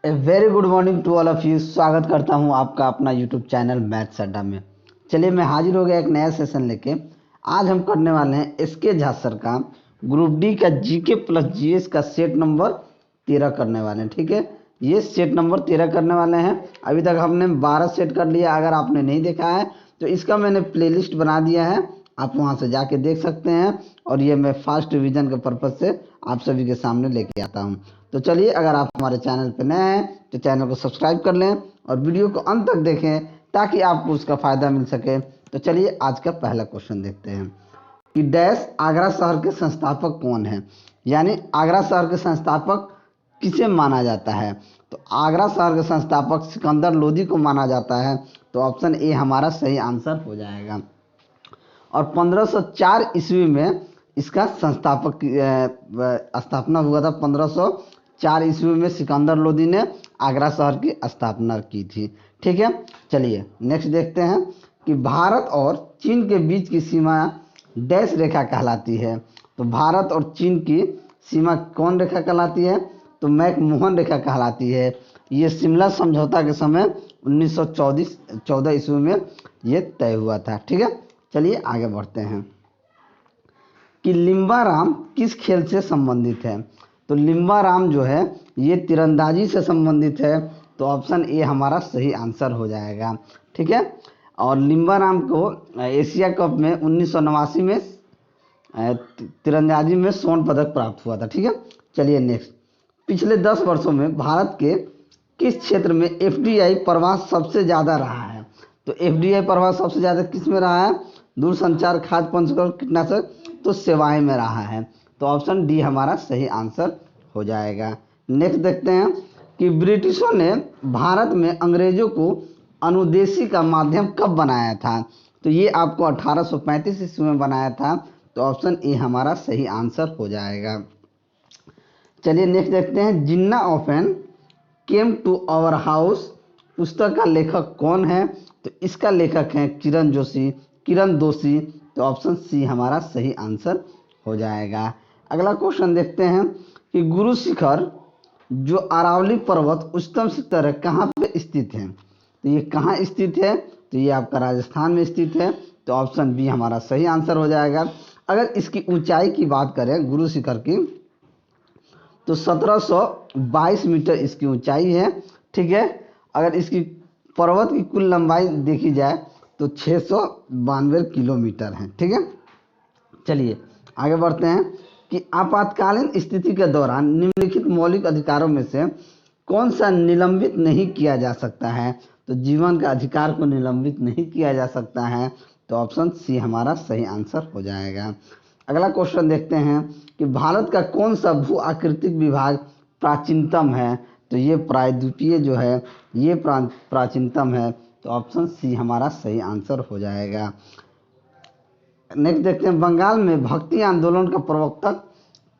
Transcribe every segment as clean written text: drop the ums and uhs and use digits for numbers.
A very good morning to all of you. स्वागत करता हूं आपका अपना यूट्यूब चैनल मैथ्स अड्डा में। चलिए मैं हाजिर हो गया एक नया सेशन लेके। आज हम करने वाले हैं एसके झा सर का ग्रुप डी का जीके प्लस जीएस का सेट नंबर 13 करने वाले हैं। ठीक है, ये सेट नंबर 13 करने वाले हैं। अभी तक हमने 12 सेट कर लिया। अगर आपने नहीं देखा है तो इसका मैंने प्लेलिस्ट बना दिया है, आप वहां से जाके देख सकते हैं। और ये मैं फास्ट रिवीजन के पर्पज से आप सभी के सामने लेके आता हूँ। तो चलिए, अगर आप हमारे चैनल पर नए हैं तो चैनल को सब्सक्राइब कर लें और वीडियो को अंत तक देखें ताकि आपको उसका फ़ायदा मिल सके। तो चलिए आज का पहला क्वेश्चन देखते हैं कि डैश आगरा शहर के संस्थापक कौन है, यानी आगरा शहर के संस्थापक किसे माना जाता है। तो आगरा शहर के संस्थापक सिकंदर लोदी को माना जाता है। तो ऑप्शन ए हमारा सही आंसर हो जाएगा। और 1504 ईस्वी में इसका संस्थापक स्थापना हुआ था। 1504 ईस्वी में सिकंदर लोदी ने आगरा शहर की स्थापना की थी। ठीक है, चलिए नेक्स्ट देखते हैं कि भारत और चीन के बीच की सीमा डैश रेखा कहलाती है। तो भारत और चीन की सीमा कौन रेखा कहलाती है? तो मैकमोहन रेखा कहलाती है। ये शिमला समझौता के समय 1914 ईस्वी में ये तय हुआ था। ठीक है, चलिए आगे बढ़ते हैं कि लिम्बाराम किस खेल से संबंधित है। तो लिम्बाराम जो है ये तीरंदाजी से संबंधित है। तो ऑप्शन ए हमारा सही आंसर हो जाएगा। ठीक है, और लिम्बाराम को एशिया कप में 1989 में तीरंदाजी में स्वर्ण पदक प्राप्त हुआ था। ठीक है, चलिए नेक्स्ट। पिछले 10 वर्षों में भारत के किस क्षेत्र में एफडीआई प्रवास सबसे ज़्यादा रहा है? तो एफडीआई प्रवास सबसे ज़्यादा किस में रहा है? दूरसंचार, खाद्य प्रसंस्करण, कीटनाशक, तो सेवाएं में रहा है। तो ऑप्शन डी हमारा सही आंसर हो जाएगा। नेक्स्ट देखते हैं कि ब्रिटिशों ने भारत में अंग्रेजों को अनुदेशी का माध्यम कब बनाया था? तो ये आपको 1835 ईस्वी में बनाया था। तो ऑप्शन ए हमारा सही आंसर हो जाएगा। चलिए नेक्स्ट देखते हैं Jinnah often came to our house पुस्तक का लेखक कौन है? तो इसका लेखक है किरण दोषी। तो ऑप्शन सी हमारा सही आंसर हो जाएगा। अगला क्वेश्चन देखते हैं कि गुरु शिखर जो अरावली पर्वत उच्चतम शिखर है कहाँ पे स्थित है? तो ये कहाँ स्थित है? तो ये आपका राजस्थान में स्थित है। तो ऑप्शन बी हमारा सही आंसर हो जाएगा। अगर इसकी ऊंचाई की बात करें गुरु शिखर की, तो 1722 मीटर इसकी ऊंचाई है। ठीक है, अगर इसकी पर्वत की कुल लंबाई देखी जाए तो 692 किलोमीटर है। ठीक है, चलिए आगे बढ़ते हैं कि आपातकालीन स्थिति के दौरान निम्नलिखित मौलिक अधिकारों में से कौन सा निलंबित नहीं किया जा सकता है? तो जीवन का अधिकार को निलंबित नहीं किया जा सकता है। तो ऑप्शन सी हमारा सही आंसर हो जाएगा। अगला क्वेश्चन देखते हैं कि भारत का कौन सा भू आकृतिक विभाग प्राचीनतम है? तो ये प्रायद्वीपीय जो है ये प्राचीनतम है। तो ऑप्शन सी हमारा सही आंसर हो जाएगा। नेक्स्ट देखते हैं बंगाल में भक्ति आंदोलन का प्रवक्ता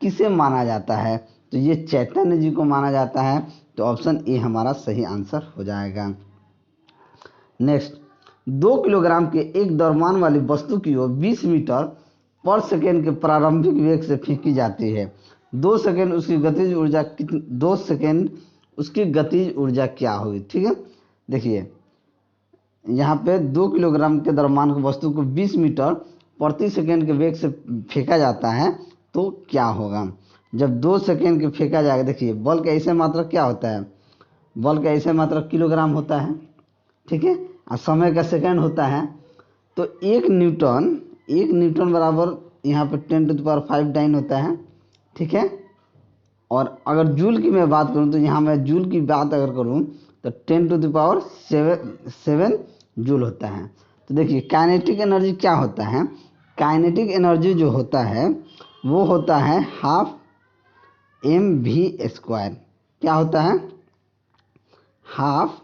किसे माना जाता है? तो ये चैतन्य जी को माना जाता है। तो ऑप्शन ए हमारा सही आंसर हो जाएगा। नेक्स्ट, 2 किलोग्राम के एक द्रव्यमान वाली वस्तु की ओर 20 मीटर पर सेकेंड के प्रारंभिक वेग से फेंकी जाती है। 2 सेकेंड उसकी गतिज ऊर्जा 2 सेकेंड उसकी गतिज ऊर्जा क्या होगी? ठीक है, देखिए यहाँ पे 2 किलोग्राम के द्रव्यमान की वस्तु को 20 मीटर प्रति सेकेंड के वेग से फेंका जाता है तो क्या होगा? जब 2 सेकेंड के फेंका जाएगा, देखिए बल का ऐसे मात्रक क्या होता है? बल का ऐसे मात्रक किलोग्राम होता है। ठीक है, और समय का सेकेंड होता है। तो 1 न्यूटन बराबर यहाँ पे 10⁵ डाइन होता है। ठीक है, और अगर जूल की मैं बात करूँ तो यहाँ मैं जूल की बात अगर करूँ तो 10⁷ जूल होता है। तो देखिए काइनेटिक एनर्जी क्या होता है? काइनेटिक एनर्जी जो होता है वो होता है हाफ mv²। क्या होता है? Half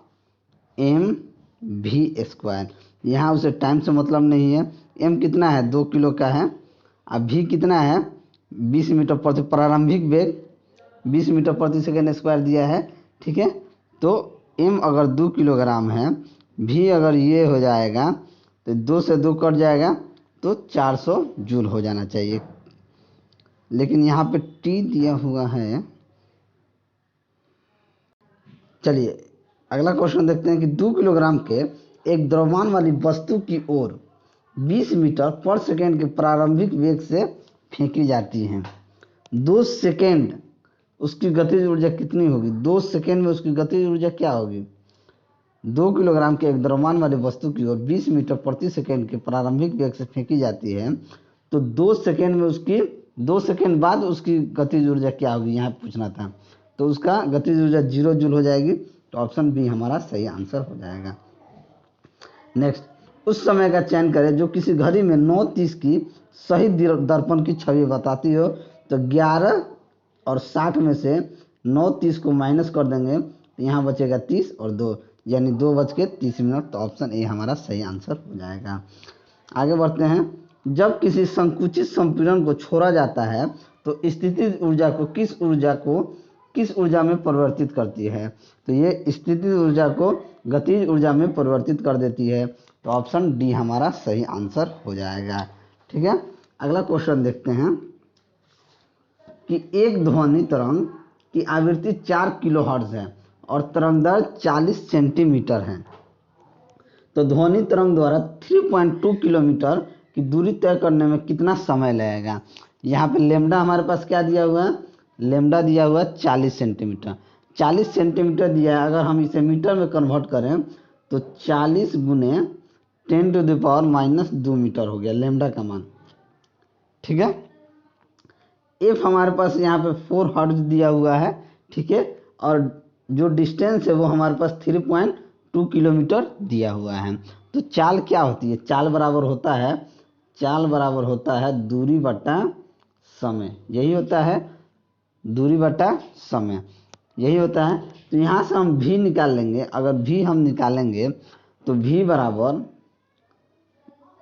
mv²। यहाँ उसे टाइम से मतलब नहीं है। m कितना है? 2 किलो का है। अब v कितना है? 20 मीटर प्रति प्रारंभिक वेग 20 मीटर प्रति सेकेंड स्क्वायर दिया है। ठीक है, तो m अगर 2 किलोग्राम है, v अगर ये हो जाएगा तो 2 से 2 कट जाएगा तो 400 जूल हो जाना चाहिए। लेकिन यहाँ पे t दिया हुआ है चलिए अगला क्वेश्चन देखते हैं कि 2 किलोग्राम के एक द्रव्यमान वाली वस्तु की ओर 20 मीटर पर सेकेंड के प्रारंभिक वेग से फेंकी जाती हैं। 2 सेकेंड उसकी गतिज ऊर्जा कितनी होगी? 2 सेकेंड में उसकी गतिज ऊर्जा क्या होगी? 2 किलोग्राम के एक द्रव्यमान वाली वस्तु की ओर 20 मीटर प्रति सेकेंड के प्रारंभिक वेग से फेंकी जाती है, तो 2 सेकेंड में उसकी 2 सेकेंड बाद उसकी गतिज ऊर्जा क्या होगी, यहाँ पूछना था। तो उसका गतिज ऊर्जा 0 जूल हो जाएगी। तो ऑप्शन बी हमारा सही आंसर हो जाएगा। नेक्स्ट, उस समय का चयन करें जो किसी घड़ी में 9:30 की सही दर्पण की छवि बताती हो। तो 11 और 60 में से 9:30 को माइनस कर देंगे तो यहाँ बचेगा 30 और 2, यानी 2:30। तो ऑप्शन ए हमारा सही आंसर हो जाएगा। आगे बढ़ते हैं। जब किसी संकुचित संपीड़न को छोड़ा जाता है तो स्थितिज ऊर्जा को किस ऊर्जा में परिवर्तित करती है? तो ये स्थितिज ऊर्जा को गतिज ऊर्जा में परिवर्तित कर देती है। तो ऑप्शन डी हमारा सही आंसर हो जाएगा। ठीक है, अगला क्वेश्चन देखते हैं कि एक ध्वनि तरंग की आवृत्ति 4 किलोहर्ट्ज है और तरंगदैर्घ्य 40 सेंटीमीटर है। तो ध्वनि तरंग द्वारा 3.2 किलोमीटर की दूरी तय करने में कितना समय लगेगा? यहाँ पे लेमडा हमारे पास क्या दिया हुआ है? लेमडा दिया हुआ है 40 सेंटीमीटर। 40 सेंटीमीटर दिया है, अगर हम इसे मीटर में कन्वर्ट करें तो 40 गुने 10⁻² मीटर हो गया लेमडा का मान। ठीक है, एफ हमारे पास यहाँ पे 4 हर्ट्ज दिया हुआ है। ठीक है, और जो डिस्टेंस है वो हमारे पास 3.2 किलोमीटर दिया हुआ है। तो चाल क्या होती है? चाल बराबर होता है दूरी बटा समय, यही होता है दूरी बटा समय, यही होता है। तो यहाँ से हम भी निकाल लेंगे। अगर भी हम निकालेंगे तो भी बराबर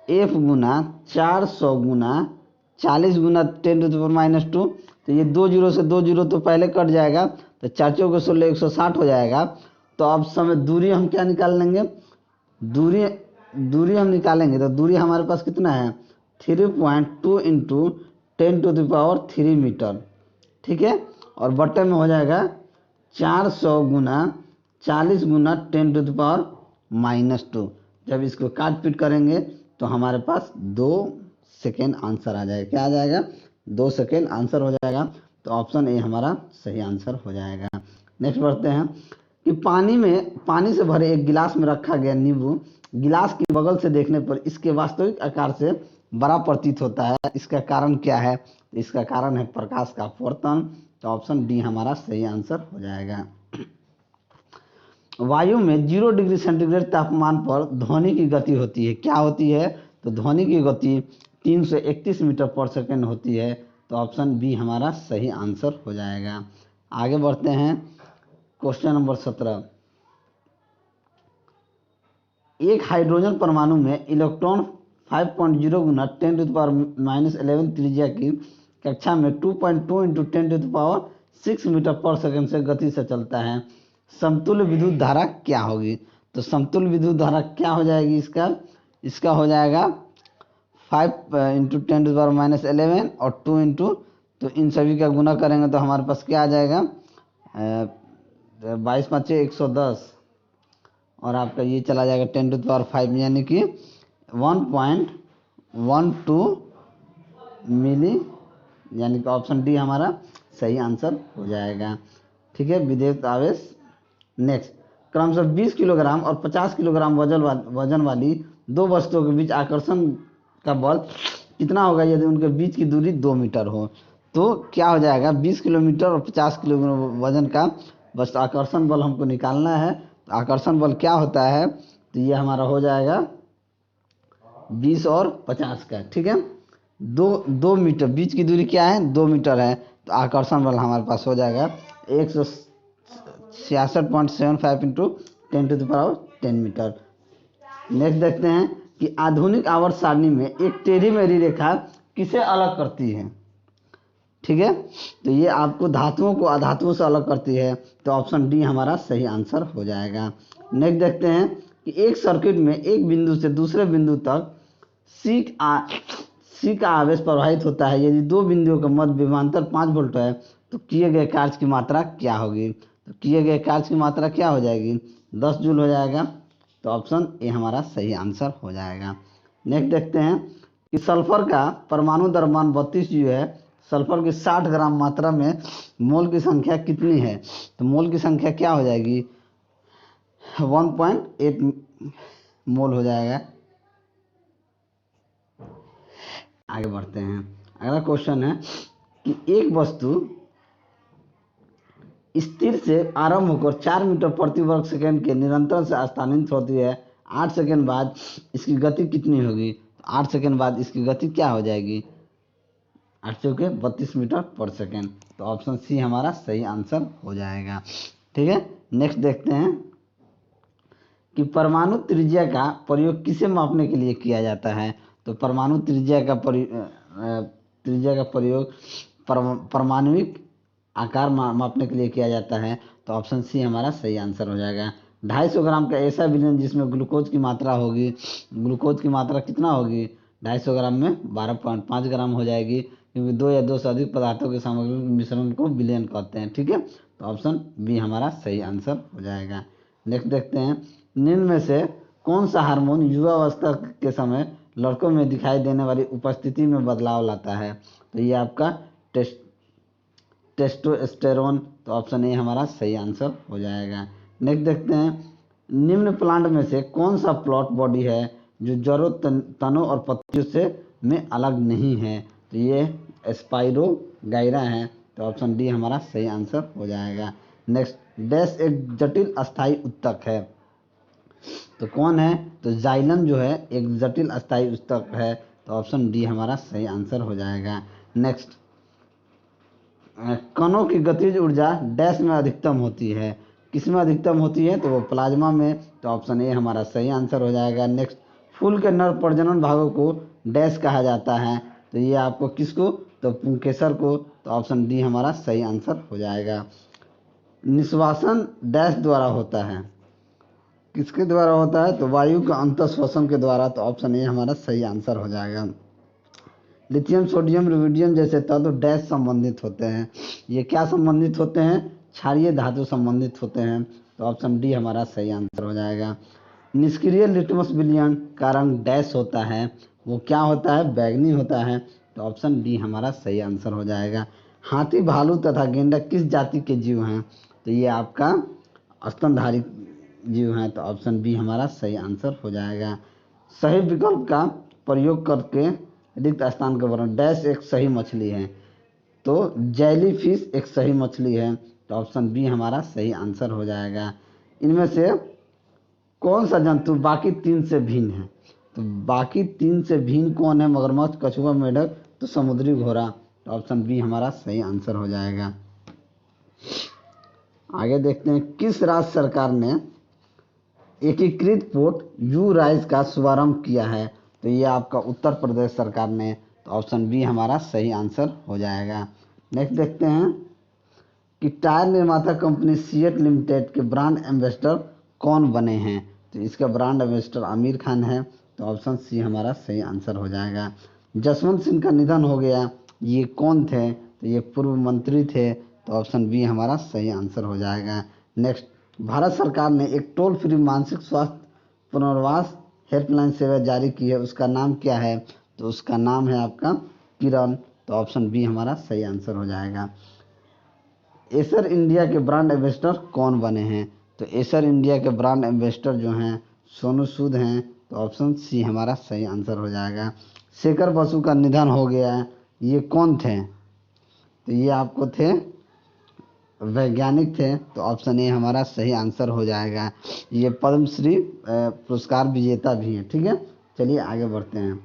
एफ गुना 400 गुना 40 गुना 10⁻²। तो ये 2 जीरो से 2 जीरो तो पहले कट जाएगा, तो 4 चौके 16 160 हो जाएगा। तो अब समय दूरी हम क्या निकाल लेंगे? दूरी हम निकालेंगे तो दूरी हमारे पास कितना है? 3.2 इंटू 10⁻³ मीटर। ठीक है, और बटे में हो जाएगा 400 गुना 40 गुना 10⁻²। जब इसको काट पीट करेंगे तो हमारे पास 2 सेकेंड आंसर आ जाएगा। क्या आ जाएगा? 2 सेकेंड आंसर हो जाएगा। तो ऑप्शन ए हमारा सही आंसर हो जाएगा। नेक्स्ट बढ़ते हैं कि पानी से भरे एक गिलास में रखा गया नींबू गिलास की बगल से देखने पर इसके वास्तविक आकार से बड़ा प्रतीत होता है। इसका कारण क्या है? इसका कारण है प्रकाश का अपवर्तन। तो ऑप्शन डी हमारा सही आंसर हो जाएगा। वायु में 0 डिग्री सेंटीग्रेड तापमान पर ध्वनि की गति होती है। क्या होती है? तो ध्वनि की गति 331 मीटर पर सेकेंड होती है। तो ऑप्शन बी हमारा सही आंसर हो जाएगा। आगे बढ़ते हैं क्वेश्चन नंबर 17। एक हाइड्रोजन परमाणु में इलेक्ट्रॉन 5.0 गुना 10⁻11 त्रिज्या की कक्षा में 2.2 इंटू 10⁻6 मीटर पर सेकेंड से गति से चलता है। समतुल्य विद्युत धारा क्या होगी? तो समतुल्य विद्युत धारा क्या हो जाएगी? इसका हो जाएगा 5 इंटू 10⁻11 और 2 इंटू, तो इन सभी का गुना करेंगे तो हमारे पास क्या आ जाएगा? 22 × 5 = 110 और आपका ये चला जाएगा 10⁵ यानी कि 1.12 मिली, यानी कि ऑप्शन डी हमारा सही आंसर हो जाएगा। ठीक है, विद्युत आवेश। नेक्स्ट, क्रमशः 20 किलोग्राम और 50 किलोग्राम वजन वाली दो वस्तुओं के बीच आकर्षण का बल कितना होगा यदि उनके बीच की दूरी 2 मीटर हो? तो क्या हो जाएगा? 20 किलोमीटर और 50 किलोग्राम वजन का बस आकर्षण बल हमको निकालना है। तो आकर्षण बल क्या होता है? तो ये हमारा हो जाएगा 20 और 50 का। ठीक है, 2 मीटर, बीच की दूरी क्या है? 2 मीटर है। तो आकर्षण बल हमारे पास हो जाएगा 166.75 इंटू 10⁻10 मीटर। नेक्स्ट देखते हैं कि आधुनिक आवर्त सारणी में एक टेढ़ी मेढ़ी रेखा किसे अलग करती है? ठीक है, तो ये आपको धातुओं को अधातुओं से अलग करती है। तो ऑप्शन डी हमारा सही आंसर हो जाएगा। नेक्स्ट देखते हैं कि एक सर्किट में एक बिंदु से दूसरे बिंदु तक सी का आवेश प्रवाहित होता है। यदि दो बिंदुओं का मध्य विभवांतर 5 वोल्ट है तो किए गए कार्य की मात्रा क्या होगी? तो किए गए कार्य की मात्रा क्या हो जाएगी, 10 जूल हो जाएगा। तो ऑप्शन ए हमारा सही आंसर हो जाएगा। नेक्स्ट देखते हैं कि सल्फर का परमाणु द्रव्यमान 32 यू है, सल्फर की 60 ग्राम मात्रा में मोल की संख्या कितनी है, तो मोल की संख्या क्या हो जाएगी, 1.8 मोल हो जाएगा। आगे बढ़ते हैं। अगला क्वेश्चन है कि एक वस्तु स्थिर से आरंभ होकर 4 मीटर प्रति वर्ग सेकंड के निरंतर से स्थानांतरित होती है, 8 सेकंड बाद इसकी गति कितनी होगी, 8 सेकंड बाद इसकी गति क्या हो जाएगी, 8 चौके 32 मीटर पर सेकंड। तो ऑप्शन सी हमारा सही आंसर हो जाएगा। ठीक है, नेक्स्ट देखते हैं कि परमाणु त्रिज्या का प्रयोग किसे मापने के लिए किया जाता है, तो परमाणु त्रिज्या का प्रयोग परमाणुविक आकार मापने के लिए किया जाता है। तो ऑप्शन सी हमारा सही आंसर हो जाएगा। 250 ग्राम का ऐसा विलयन जिसमें ग्लूकोज की मात्रा होगी, ग्लूकोज की मात्रा कितना होगी, 250 ग्राम में 12.5 ग्राम हो जाएगी, क्योंकि 2 या 2 से अधिक पदार्थों के सामग्री मिश्रण को विलयन कहते हैं। ठीक है, तो ऑप्शन बी हमारा सही आंसर हो जाएगा। नेक्स्ट देखते हैं, निम्न में से कौन सा हार्मोन युवावस्था के समय लड़कों में दिखाई देने वाली उपस्थिति में बदलाव लाता है, तो ये आपका टेस्टोस्टेरोन। तो ऑप्शन ए हमारा सही आंसर हो जाएगा। नेक्स्ट देखते हैं, निम्न प्लांट में से कौन सा प्लॉट बॉडी है जो जड़ों तनों और पत्तियों से में अलग नहीं है, तो ये स्पाइरोगाइरा है। तो ऑप्शन डी हमारा सही आंसर हो जाएगा। नेक्स्ट, डैश एक जटिल अस्थायी उत्तक है, तो कौन है, तो जाइलम जो है एक जटिल अस्थायी उत्तक है। तो ऑप्शन डी हमारा सही आंसर हो जाएगा। नेक्स्ट, कणों की गतिज ऊर्जा डैश में अधिकतम होती है, किस में अधिकतम होती है, तो वो प्लाज्मा में। तो ऑप्शन ए हमारा सही आंसर हो जाएगा। नेक्स्ट, फूल के नर प्रजनन भागों को डैश कहा जाता है, तो ये आपको किसको, तो पुंकेसर को। तो ऑप्शन डी हमारा सही आंसर हो जाएगा। निश्वासन डैश द्वारा होता है, किसके द्वारा होता है, तो वायु का अंतःश्वसन के द्वारा। तो ऑप्शन ए हमारा सही आंसर हो जाएगा। लिथियम सोडियम रुबिडियम जैसे तत्व डैश संबंधित होते हैं, ये क्या संबंधित होते हैं, क्षारीय धातु संबंधित होते हैं। तो ऑप्शन डी हमारा सही आंसर हो जाएगा। निष्क्रिय लिटमस विलयन का रंग डैश होता है, वो क्या होता है, बैगनी होता है। तो ऑप्शन डी हमारा सही आंसर हो जाएगा। हाथी, भालू तथा गेंडा किस जाति के जीव हैं, तो ये आपका स्तनधारी जीव हैं। तो ऑप्शन बी हमारा सही आंसर हो जाएगा। सही विकल्प का प्रयोग करके रिक्त स्थान का वर्णन, डैश एक सही मछली है, तो जेली फिश एक सही मछली है। तो ऑप्शन बी हमारा सही आंसर हो जाएगा। इनमें से कौन सा जंतु बाकी 3 से भिन्न है, तो बाकी 3 से भिन्न कौन है, मगरमच्छ, कछुआ, मेढक, तो समुद्री घोड़ा। तो ऑप्शन बी हमारा सही आंसर हो जाएगा। आगे देखते हैं, किस राज्य सरकार ने एकीकृत पोर्ट यू राइज का शुभारंभ किया है, तो ये आपका उत्तर प्रदेश सरकार ने। तो ऑप्शन बी हमारा सही आंसर हो जाएगा। नेक्स्ट देखते हैं कि टायर निर्माता कंपनी सीएट लिमिटेड के ब्रांड एम्बेसडर कौन बने हैं, तो इसका ब्रांड एम्बेसडर आमिर खान है। तो ऑप्शन सी हमारा सही आंसर हो जाएगा। जसवंत सिंह का निधन हो गया, ये कौन थे, तो ये पूर्व मंत्री थे। तो ऑप्शन बी हमारा सही आंसर हो जाएगा। नेक्स्ट, भारत सरकार ने एक टोल फ्री मानसिक स्वास्थ्य पुनर्वास हेल्पलाइन सेवा जारी की है, उसका नाम क्या है, तो उसका नाम है आपका किरण। तो ऑप्शन बी हमारा सही आंसर हो जाएगा। एसर इंडिया के ब्रांड एम्बेसडर कौन बने हैं, तो एसर इंडिया के ब्रांड एम्बेसडर जो हैं सोनू सूद हैं। तो ऑप्शन सी हमारा सही आंसर हो जाएगा। शेखर बसु का निधन हो गया है, ये कौन थे, तो ये आपको थे वैज्ञानिक थे। तो ऑप्शन ए हमारा सही आंसर हो जाएगा। ये पद्मश्री पुरस्कार विजेता भी हैं। ठीक है, चलिए आगे बढ़ते हैं।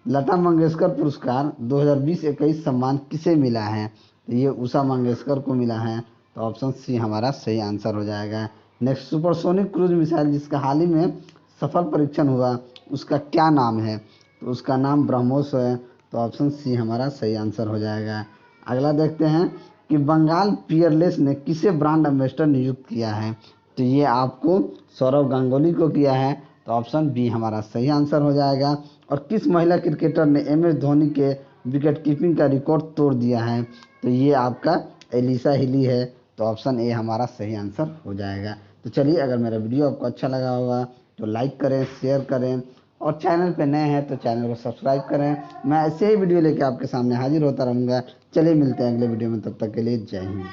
लता मंगेशकर पुरस्कार 2020-21 सम्मान किसे मिला है, तो ये उषा मंगेशकर को मिला है। तो ऑप्शन सी हमारा सही आंसर हो जाएगा। नेक्स्ट, सुपरसोनिक क्रूज मिसाइल जिसका हाल ही में सफल परीक्षण हुआ, उसका क्या नाम है, तो उसका नाम ब्रह्मोस है। तो ऑप्शन सी हमारा सही आंसर हो जाएगा। अगला देखते हैं कि बंगाल पियरलेस ने किसे ब्रांड एम्बेसडर नियुक्त किया है, तो ये आपको सौरव गांगुली को किया है। तो ऑप्शन बी हमारा सही आंसर हो जाएगा। और किस महिला क्रिकेटर ने एमएस धोनी के विकेट कीपिंग का रिकॉर्ड तोड़ दिया है, तो ये आपका एलिसा हिली है। तो ऑप्शन ए हमारा सही आंसर हो जाएगा। तो चलिए, अगर मेरा वीडियो आपको अच्छा लगा होगा तो लाइक करें, शेयर करें, और चैनल पे नए हैं तो चैनल को सब्सक्राइब करें। मैं ऐसे ही वीडियो लेके आपके सामने हाजिर होता रहूँगा। चलिए मिलते हैं अगले वीडियो में, तब तक के लिए जय हिंद।